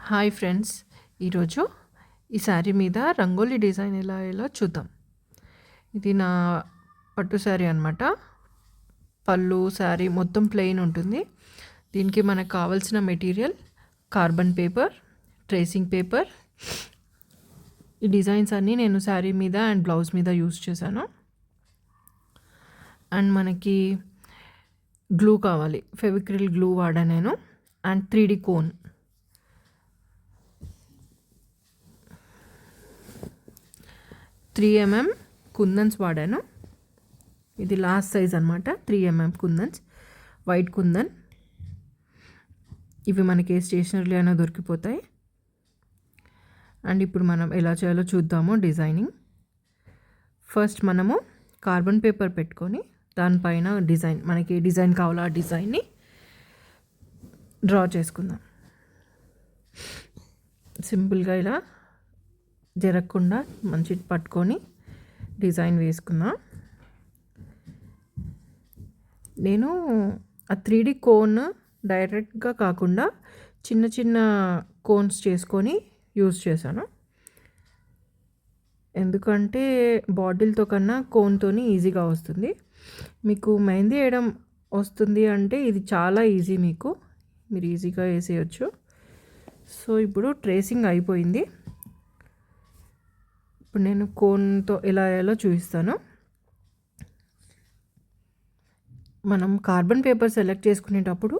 Hi friends, ఈరోజు ఈ శారీ మీద రంగోలీ డిజైన్ ఎలా చూద్దాం. ఇది నా పట్టు శారీ అనమాట. పళ్ళు శారీ మొత్తం ప్లెయిన్ ఉంటుంది. దీనికి మనకు కావాల్సిన material carbon paper, tracing paper. ఈ డిజైన్స్ అన్నీ నేను శారీ మీద అండ్ బ్లౌజ్ మీద యూస్ చేశాను. అండ్ మనకి గ్లూ కావాలి, ఫెవిక్రిల్ గ్లూ వాడా నేను. అండ్ 3D కోన్, 3 mm కుందన్స్ వాడాను. ఇది లాస్ట్ సైజ్ అనమాట, 3 mm కుందన్స్, వైట్ కుందన్. ఇవి మనకి స్టేషనరీ అయినా దొరికిపోతాయి. అండ్ ఇప్పుడు మనం ఎలా చేయాలో చూద్దాము డిజైనింగ్. ఫస్ట్ మనము కార్బన్ పేపర్ పెట్టుకొని దానిపైన డిజైన్, మనకి ఏ డిజైన్ కావాలో ఆ డిజైన్ని డ్రా చేసుకుందాం. సింపుల్గా ఇలా జరగకుండా మంచి పట్టుకొని డిజైన్ వేసుకున్నా. నేను ఆ 3D కోన్ డైరెక్ట్గా కాకుండా చిన్న చిన్న కోన్స్ చేసుకొని యూజ్ చేశాను. ఎందుకంటే బాటిల్తో కన్నా కోన్తోని ఈజీగా వస్తుంది. మీకు మెహందీ వేయడం వస్తుంది అంటే ఇది చాలా ఈజీ, మీరు ఈజీగా వేసేయచ్చు. సో ఇప్పుడు ట్రేసింగ్ అయిపోయింది. ఇప్పుడు నేను కోన్తో ఎలా వేయాలో చూపిస్తాను. మనం కార్బన్ పేపర్ సెలెక్ట్ చేసుకునేటప్పుడు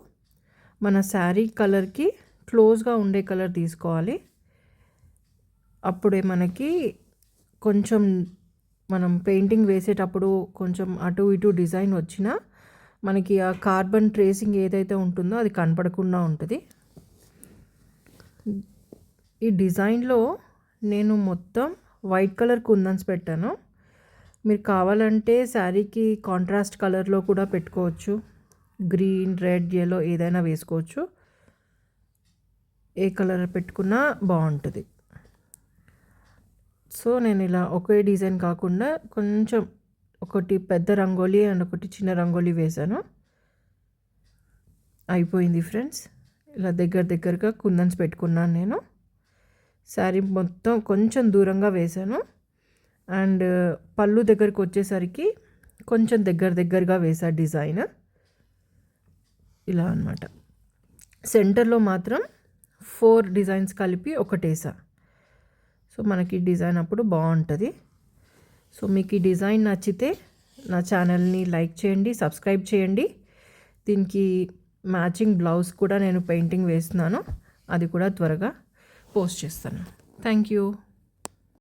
మన శారీ కలర్కి క్లోజ్గా ఉండే కలర్ తీసుకోవాలి. అప్పుడే మనకి కొంచెం మనం పెయింటింగ్ వేసేటప్పుడు కొంచెం అటు ఇటు డిజైన్ వచ్చినా మనకి ఆ కార్బన్ ట్రేసింగ్ ఏదైతే ఉంటుందో అది కనపడకుండా ఉంటుంది. ఈ డిజైన్లో నేను మొత్తం వైట్ కలర్ కుందన్స్ పెట్టాను. మీరు కావాలంటే శారీకి కాంట్రాస్ట్ కలర్లో కూడా పెట్టుకోవచ్చు. గ్రీన్, రెడ్, ఎల్లో ఏదైనా వేసుకోవచ్చు. ఏ కలర్ పెట్టుకున్నా బాగుంటుంది. సో నేను ఇలా ఒకే డిజైన్ కాకుండా కొంచెం ఒకటి పెద్ద రంగోలీ అండ్ ఒకటి చిన్న రంగోలీ వేశాను. అయిపోయింది ఫ్రెండ్స్. ఇలా దగ్గరగా కుందన్స్ పెట్టుకున్నాను నేను. శారీ మొత్తం కొంచెం దూరంగా వేశాను. అండ్ పళ్ళు దగ్గరికి వచ్చేసరికి కొంచెం దగ్గరగా వేసా డిజైన్. ఇలా అన్నమాట. సెంటర్లో మాత్రం 4 డిజైన్స్ కలిపి ఒకటేసా. సో మనకి డిజైన్ అప్పుడు బాగుంటుంది. సో మీకు ఈ డిజైన్ నచ్చితే నా ఛానల్ని లైక్ చేయండి, సబ్స్క్రైబ్ చేయండి. దీనికి మ్యాచింగ్ బ్లౌజ్ కూడా నేను పెయింటింగ్ వేస్తున్నాను, అది కూడా త్వరగా పోస్ట్ చేస్తాను. Thank you.